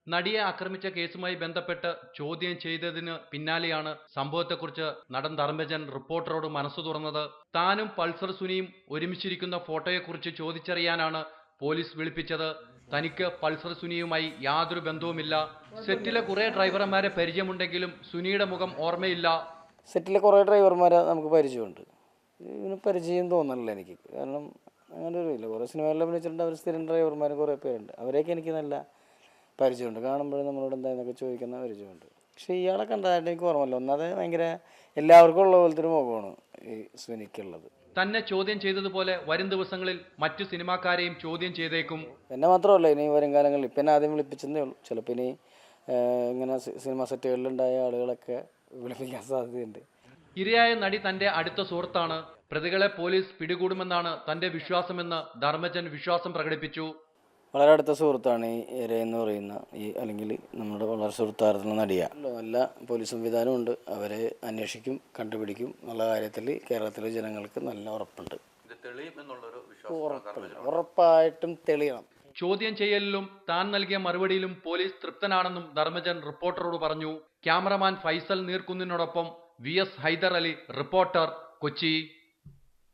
നടിയെ ആക്രമിച്ച കേസുമായി ബന്ധപ്പെട്ട് ചോദ്യം ചെയ്തതിന് പിന്നാലെയാണ് സംഭവത്തെക്കുറിച്ച് നടൻ ധർമ്മജൻ റിപ്പോർട്ടറോട് മനസ്സു തുറന്നത്. താനും പൾസർ സുനിയും ഒരുമിച്ചിരിക്കുന്ന ഫോട്ടോയെക്കുറിച്ച് ചോദിച്ചറിയാനാണ് പോലീസ് വിളിപ്പിച്ചത്. തനിക്ക് പൾസർ സുനിയുമായി യാതൊരു ബന്ധവുമില്ല. സെറ്റിലെ കുറെ ഡ്രൈവർമാരെ പരിചയമുണ്ടെങ്കിലും സുനിയുടെ മുഖം ഓർമ്മയില്ല. സെറ്റിലെ കുറേ ഡ്രൈവർമാരെ നമുക്ക് പരിചയമുണ്ട്. ഇതിന് പരിചയം തോന്നണില്ല എനിക്ക്. കാരണം അങ്ങനെ ഒരു ഇല്ല. കുറേ സിനിമകളിൽ അഭിനയിച്ചിട്ടുണ്ട്. അവർ സ്ഥിരം ഡ്രൈവർമാർ കുറേ പേരുണ്ട്. അവരെയൊക്കെ എനിക്ക് നല്ല പരിചയമുണ്ട്. കാണുമ്പോഴും നമ്മളോട് എന്തായെന്നൊക്കെ ചോദിക്കുന്ന പരിചയമുണ്ട്. പക്ഷേ ഇയാളെ കണ്ടതായിട്ട് എനിക്ക് ഓർമ്മയില്ല. ഒന്നാമത് ഭയങ്കര എല്ലാവർക്കും ഉള്ള പോലത്തെ ഒരു മുഖമാണ് ഈ സുനിക്കുള്ളത്. തന്നെ ചോദ്യം ചെയ്തതുപോലെ വരും ദിവസങ്ങളിൽ മറ്റു സിനിമാക്കാരെയും ചോദ്യം ചെയ്തേക്കും. എന്നെ മാത്രമല്ല, ഇനി വരും കാലങ്ങളിൽ ഇപ്പം എന്നെ ആദ്യം വിളിപ്പിച്ചതേ ഉള്ളൂ. ചിലപ്പോൾ ഇനി ഇങ്ങനെ സിനിമ സെറ്റുകളിലുണ്ടായ ആളുകളൊക്കെ വിളിപ്പിക്കാൻ സാധ്യതയുണ്ട്. ഇരയായ നടി തന്റെ അടുത്ത സുഹൃത്താണ്. പ്രതികളെ പോലീസ് പിടികൂടുമെന്നാണ് തന്റെ വിശ്വാസമെന്ന് ധർമ്മജൻ വിശ്വാസം പ്രകടിപ്പിച്ചു. വളരെ അടുത്ത സുഹൃത്താണ് ഈ ഇര എന്ന് പറയുന്ന അല്ലെങ്കിൽ നമ്മുടെ വളരെ സുഹൃത്തായിരുന്ന നടിയാണ്. നല്ല പോലീസ് സംവിധാനമുണ്ട്. അവരെ അന്വേഷിക്കും, കണ്ടുപിടിക്കും എന്നുള്ള കാര്യത്തിൽ കേരളത്തിലെ ജനങ്ങൾക്ക് നല്ല ഉറപ്പുണ്ട്. ഉറപ്പായിട്ടും തെളിയണം. ചോദ്യം ചെയ്യലിലും താൻ നൽകിയ മറുപടിയിലും പോലീസ് തൃപ്തനാണെന്നും ധർമ്മജൻ റിപ്പോർട്ടറോട് പറഞ്ഞു. ക്യാമറമാൻ ഫൈസൽ നീർക്കുന്നിനോടൊപ്പം VS ഹൈദർ അലി, റിപ്പോർട്ടർ, കൊച്ചി.